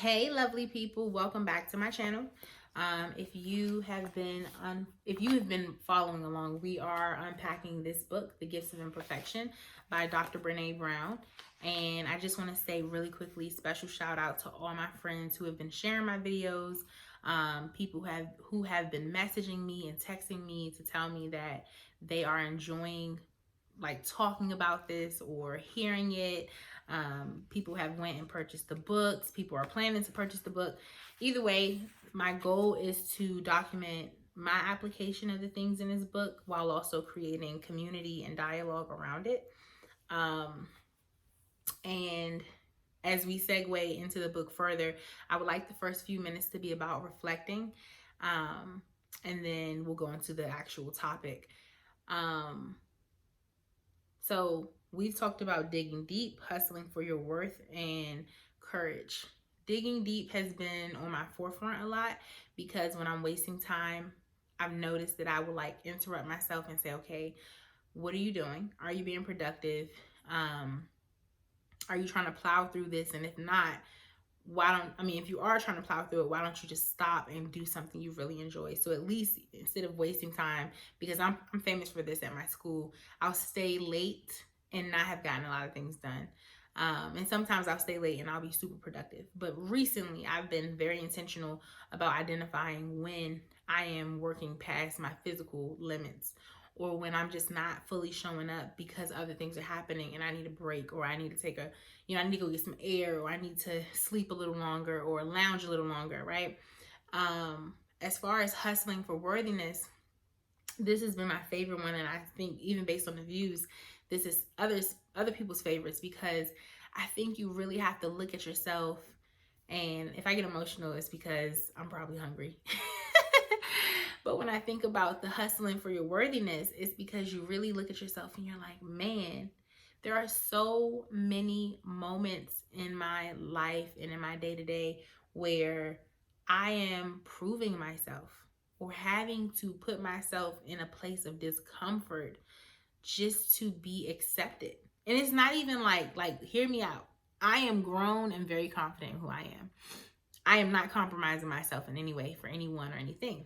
Hey, lovely people! Welcome back to my channel. If you have been following along, we are unpacking this book, The Gifts of Imperfection, by Dr. Brene Brown. And I just want to say really quickly, special shout out to all my friends who have been sharing my videos, people who have been messaging me and texting me to tell me that they are enjoying like talking about this or hearing it. People have went and purchased the books. People are planning to purchase the book. Either way, my goal is to document my application of the things in this book while also creating community and dialogue around it. And as we segue into the book further, I would like the first few minutes to be about reflecting. And then we'll go into the actual topic. So we've talked about digging deep, hustling for your worth, and courage. Digging deep has been on my forefront a lot because when I'm wasting time, I've noticed that I will like interrupt myself and say, okay, what are you doing? Are you being productive? Are you trying to plow through this? And if not, if you are trying to plow through it, why don't you just stop and do something you really enjoy? So at least instead of wasting time, because I'm famous for this at my school, I'll stay late and not have gotten a lot of things done. And sometimes I'll stay late and I'll be super productive. But recently I've been very intentional about identifying when I am working past my physical limits, or when I'm just not fully showing up because other things are happening and I need a break, or I need to take I need to go get some air, or I need to sleep a little longer or lounge a little longer, right? As far as hustling for worthiness, this has been my favorite one, and I think even based on the views, this is other people's favorites, because I think you really have to look at yourself. And if I get emotional, it's because I'm probably hungry. But when I think about the hustling for your worthiness, it's because you really look at yourself and you're like, man, there are so many moments in my life and in my day-to-day where I am proving myself or having to put myself in a place of discomfort just to be accepted. And it's not even like hear me out. I am grown and very confident in who I am. I am not compromising myself in any way for anyone or anything.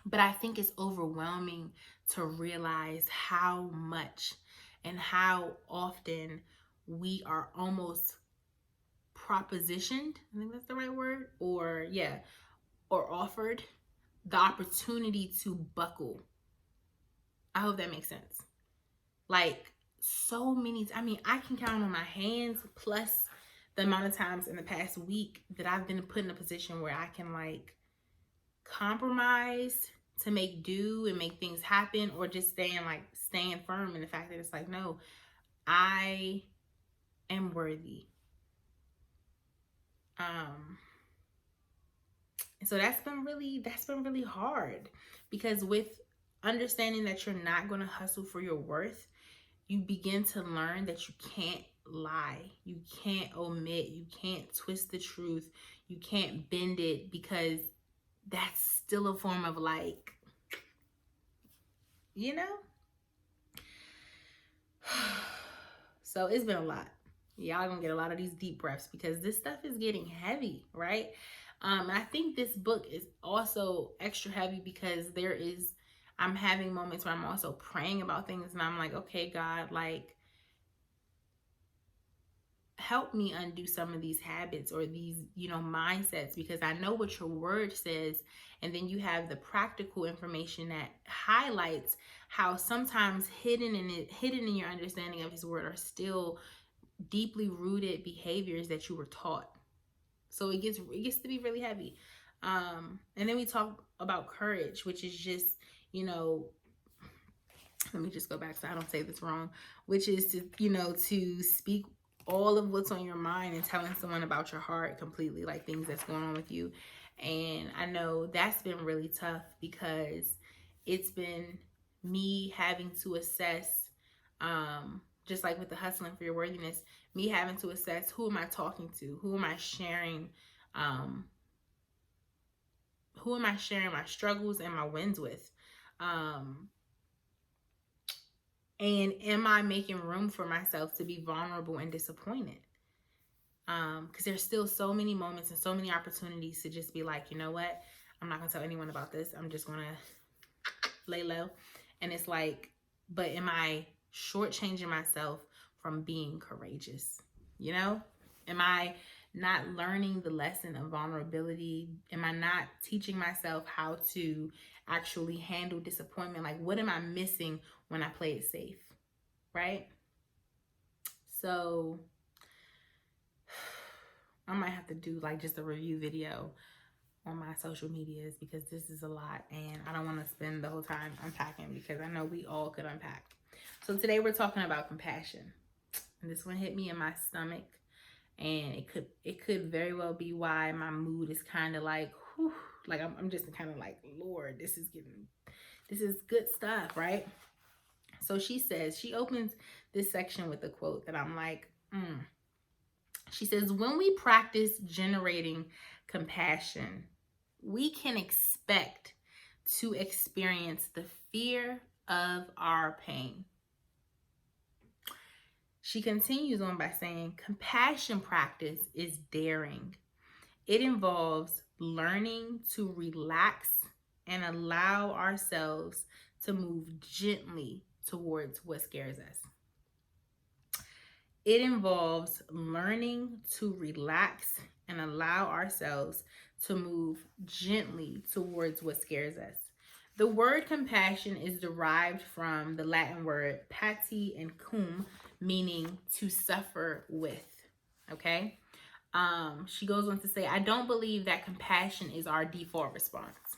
But I think it's overwhelming to realize how much and how often we are almost propositioned, I think that's the right word, or offered the opportunity to buckle. I hope that makes sense. Like so many, I can count on my hands, plus the amount of times in the past week that I've been put in a position where I can like compromise to make do and make things happen, or just staying firm in the fact that it's like, no, I am worthy. So that's been really hard, because with understanding that you're not going to hustle for your worth, you begin to learn that you can't lie, you can't omit, you can't twist the truth, you can't bend it, because that's still a form of like, you know? So it's been a lot. Y'all gonna get a lot of these deep breaths because this stuff is getting heavy, right? And I think this book is also extra heavy because I'm having moments where I'm also praying about things and I'm like, okay, God, like, help me undo some of these habits or these, mindsets, because I know what your word says. And then you have the practical information that highlights how sometimes hidden in your understanding of his word are still deeply rooted behaviors that you were taught. So it gets to be really heavy. And then we talk about courage, which is just, let me just go back so I don't say this wrong, which is to, to speak all of what's on your mind and telling someone about your heart completely, like things that's going on with you. And I know that's been really tough because it's been me having to assess, just like with the hustling for your worthiness, me having to assess, who am I talking to? Who am I sharing? Who am I sharing my struggles and my wins with? And am I making room for myself to be vulnerable and disappointed? Because there's still so many moments and so many opportunities to just be like, you know what? I'm not going to tell anyone about this. I'm just going to lay low. And it's like, but am I shortchanging myself from being courageous? You know, am I not learning the lesson of vulnerability? Am I not teaching myself how to actually handle disappointment? Like, what am I missing when I play it safe? Right? So I might have to do like just a review video on my social medias, because this is a lot and I don't want to spend the whole time unpacking, because I know we all could unpack. So today we're talking about compassion, and this one hit me in my stomach, and it could very well be why my mood is kind of like, whew, like I'm just kind of like, Lord, this is good stuff, right? So she opens this section with a quote that I'm like, She says, when we practice generating compassion, we can expect to experience the fear of our pain. She continues on by saying, compassion practice is daring. It involves learning to relax and allow ourselves to move gently towards what scares us. It involves learning to relax and allow ourselves to move gently towards what scares us. The word compassion is derived from the Latin word pati and cum, meaning to suffer with. Okay? She goes on to say, I don't believe that compassion is our default response.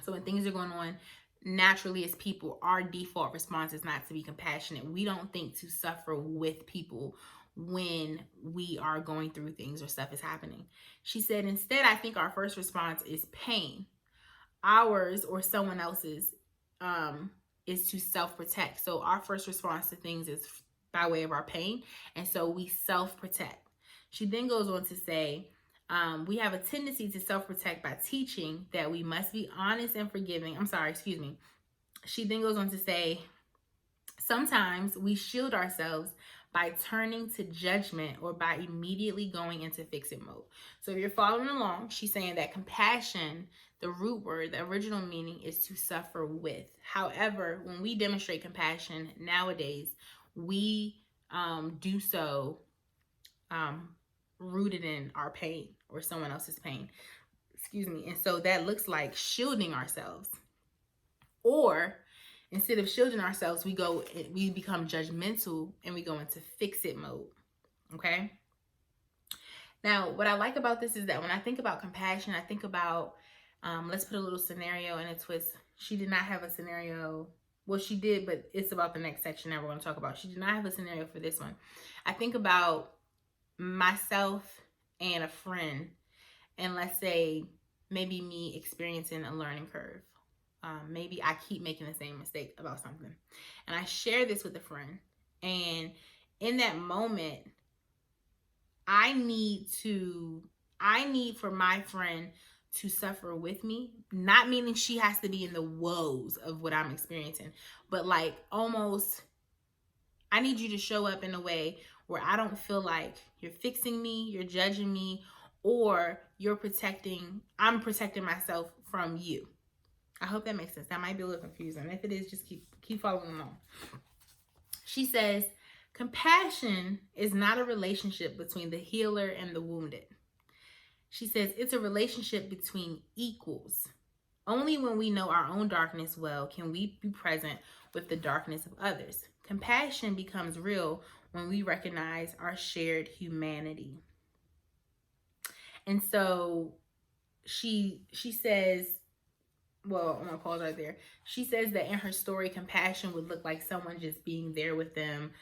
So when things are going on, naturally as people, our default response is not to be compassionate. We don't think to suffer with people when we are going through things or stuff is happening. She said, instead, I think our first response is pain. Ours or someone else's is to self-protect. So our first response to things is by way of our pain. And so we self-protect. She then goes on to say, we have a tendency to self-protect by teaching that we must be honest and forgiving. She then goes on to say, sometimes we shield ourselves by turning to judgment or by immediately going into fix-it mode. So if you're following along, she's saying that compassion, the root word, the original meaning is to suffer with. However, when we demonstrate compassion nowadays, we do so rooted in our pain or someone else's pain. And so that looks like shielding ourselves. Or instead of shielding ourselves, we become judgmental and we go into fix-it mode. Okay? Now, what I like about this is that when I think about compassion, I think about, let's put a little scenario in a twist. She did not have a scenario. Well, she did, but it's about the next section that we're going to talk about. She did not have a scenario for this one. I think about myself and a friend, and let's say maybe me experiencing a learning curve. Maybe I keep making the same mistake about something, and I share this with a friend, and in that moment, I need for my friend to suffer with me, not meaning she has to be in the woes of what I'm experiencing, but like almost I need you to show up in a way where I don't feel like you're fixing me, you're judging me, or I'm protecting myself from you. I hope that makes sense. That might be a little confusing. If it is, just keep following along. She says, compassion is not a relationship between the healer and the wounded. She says it's a relationship between equals. Only when we know our own darkness well can we be present with the darkness of others. Compassion becomes real when we recognize our shared humanity. And so she says, well, I'm going to pause right there. She says that in her story, compassion would look like someone just being there with them,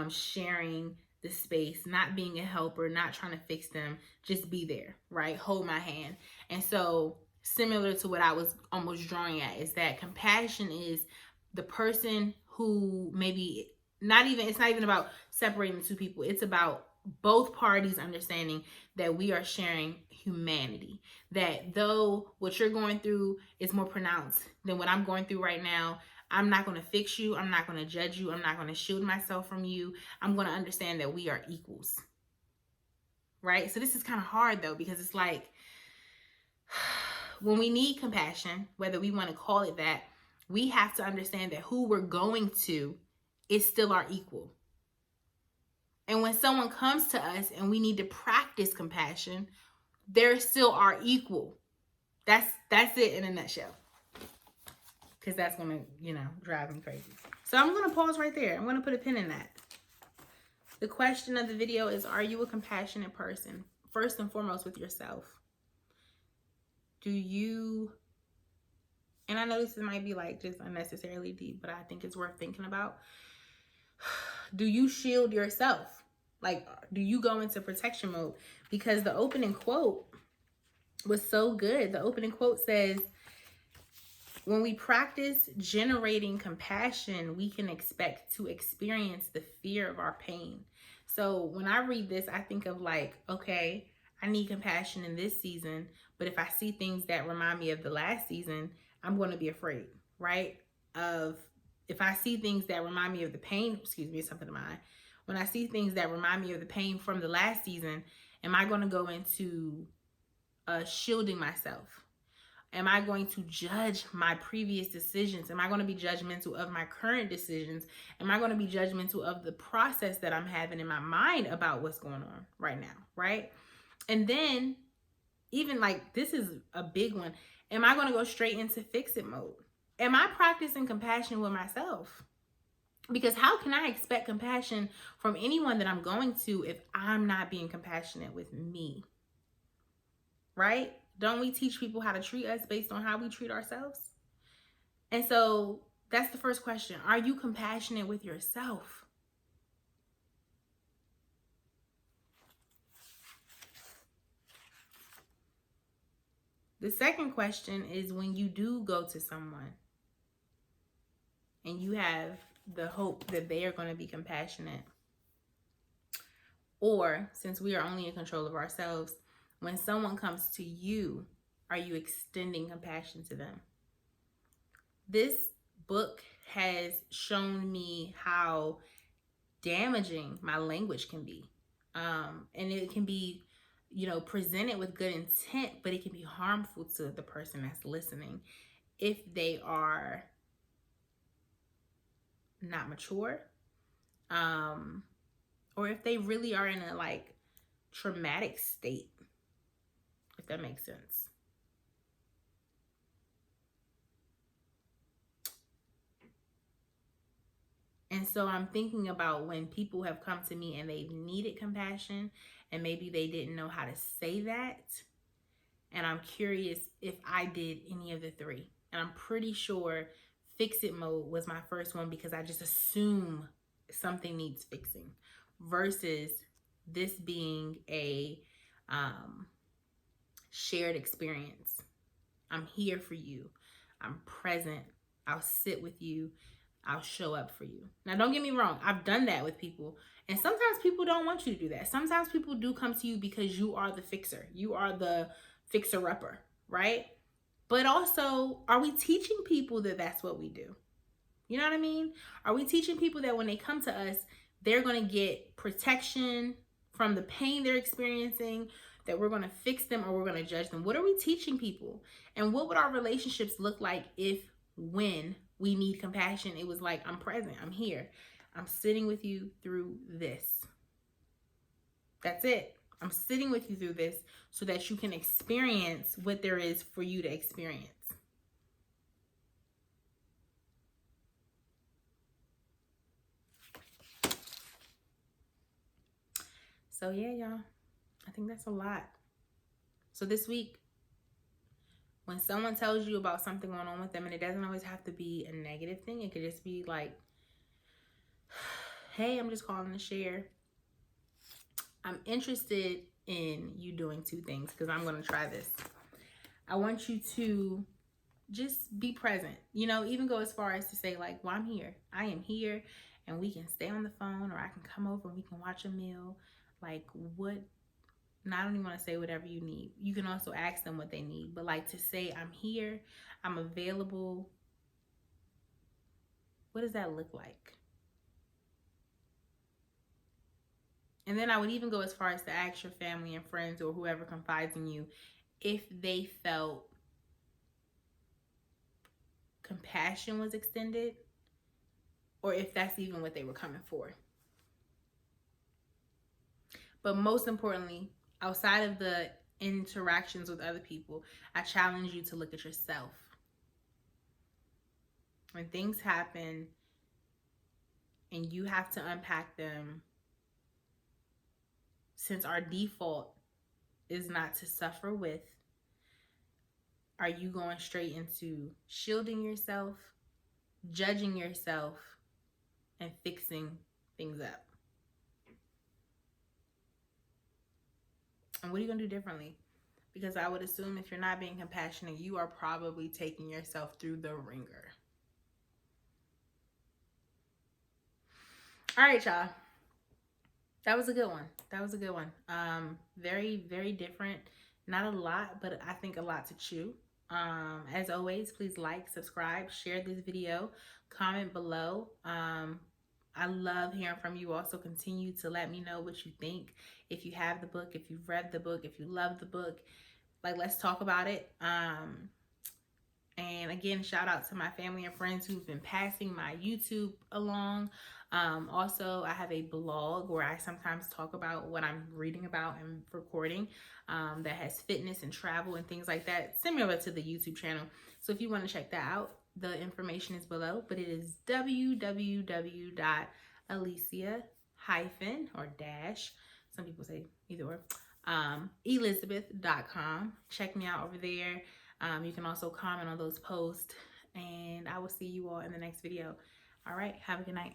sharing the space, not being a helper, not trying to fix them, just be there, right? Hold my hand. And so similar to what I was almost drawing at is that compassion is the person who maybe it's not even about separating the two people. It's about both parties understanding that we are sharing humanity. That though what you're going through is more pronounced than what I'm going through right now, I'm not going to fix you. I'm not going to judge you. I'm not going to shield myself from you. I'm going to understand that we are equals. right? So this is kind of hard though, because it's like when we need compassion, whether we want to call it that, we have to understand that who we're going to is still our equal. And when someone comes to us and we need to practice compassion, they're still our equal. That's it in a nutshell. Because that's going to, drive me crazy. So I'm going to pause right there. I'm going to put a pin in that. The question of the video is, are you a compassionate person? First and foremost with yourself. Do you, and I know this might be like just unnecessarily deep, but I think it's worth thinking about. Do you shield yourself? Like, do you go into protection mode? Because the opening quote was so good. The opening quote says, when we practice generating compassion, we can expect to experience the fear of our pain. So when I read this, I think of like, okay, I need compassion in this season, but if I see things that remind me of the last season, I'm going to be afraid, right? If I see things that remind me of the pain, something of mine. When I see things that remind me of the pain from the last season, am I going to go into shielding myself? Am I going to judge my previous decisions? Am I going to be judgmental of my current decisions? Am I going to be judgmental of the process that I'm having in my mind about what's going on right now, right? And then, even like, this is a big one. Am I going to go straight into fix-it mode? Am I practicing compassion with myself? Because how can I expect compassion from anyone that I'm going to if I'm not being compassionate with me? Right? Don't we teach people how to treat us based on how we treat ourselves? And so that's the first question. Are you compassionate with yourself? The second question is, when you do go to someone and you have the hope that they are going to be compassionate, or since we are only in control of ourselves, when someone comes to you, are you extending compassion to them? This book has shown me how damaging my language can be. And it can be, presented with good intent, but it can be harmful to the person that's listening if they are not mature, or if they really are in a like traumatic state, if that makes sense. And so I'm thinking about when people have come to me and they've needed compassion and maybe they didn't know how to say that. And I'm curious if I did any of the three. And I'm pretty sure fix-it mode was my first one, because I just assume something needs fixing, versus this being a shared experience. I'm here for you. I'm present. I'll sit with you. I'll show up for you. Now, don't get me wrong. I've done that with people. And sometimes people don't want you to do that. Sometimes people do come to you because you are the fixer. You are the fixer-upper, right? But also, are we teaching people that that's what we do? You know what I mean? Are we teaching people that when they come to us, they're going to get protection from the pain they're experiencing, that we're going to fix them, or we're going to judge them? What are we teaching people? And what would our relationships look like if, when we need compassion, it was like, I'm present, I'm here, I'm sitting with you through this. That's it. I'm sitting with you through this so that you can experience what there is for you to experience. So yeah, y'all, I think that's a lot. So this week, when someone tells you about something going on with them, and it doesn't always have to be a negative thing, it could just be like, hey, I'm just calling to share. I'm interested in you doing two things, because I'm going to try this. I want you to just be present, even go as far as to say like, well, I'm here. I am here, and we can stay on the phone, or I can come over and we can watch a meal. Like, what? And I don't even want to say whatever you need. You can also ask them what they need, but like to say, I'm here, I'm available. What does that look like? And then I would even go as far as to ask your family and friends or whoever confides in you if they felt compassion was extended, or if that's even what they were coming for. But most importantly, outside of the interactions with other people, I challenge you to look at yourself. When things happen and you have to unpack them, since our default is not to suffer with, are you going straight into shielding yourself, judging yourself, and fixing things up? And what are you going to do differently? Because I would assume if you're not being compassionate, you are probably taking yourself through the ringer. All right, y'all. That was a good one. That was a good one. Very, very different. Not a lot, but I think a lot to chew. As always, please like, subscribe, share this video, comment below. I love hearing from you. Also, continue to let me know what you think. If you have the book, if you've read the book, if you love the book, like, let's talk about it. And again, shout out to my family and friends who've been passing my YouTube along. Also, I have a blog where I sometimes talk about what I'm reading about and recording, that has fitness and travel and things like that, similar to the YouTube channel. So if you want to check that out, the information is below, but it is www.alicia- or dash, some people say either or, Elizabeth.com. Check me out over there. You can also comment on those posts, and I will see you all in the next video. All right, have a good night.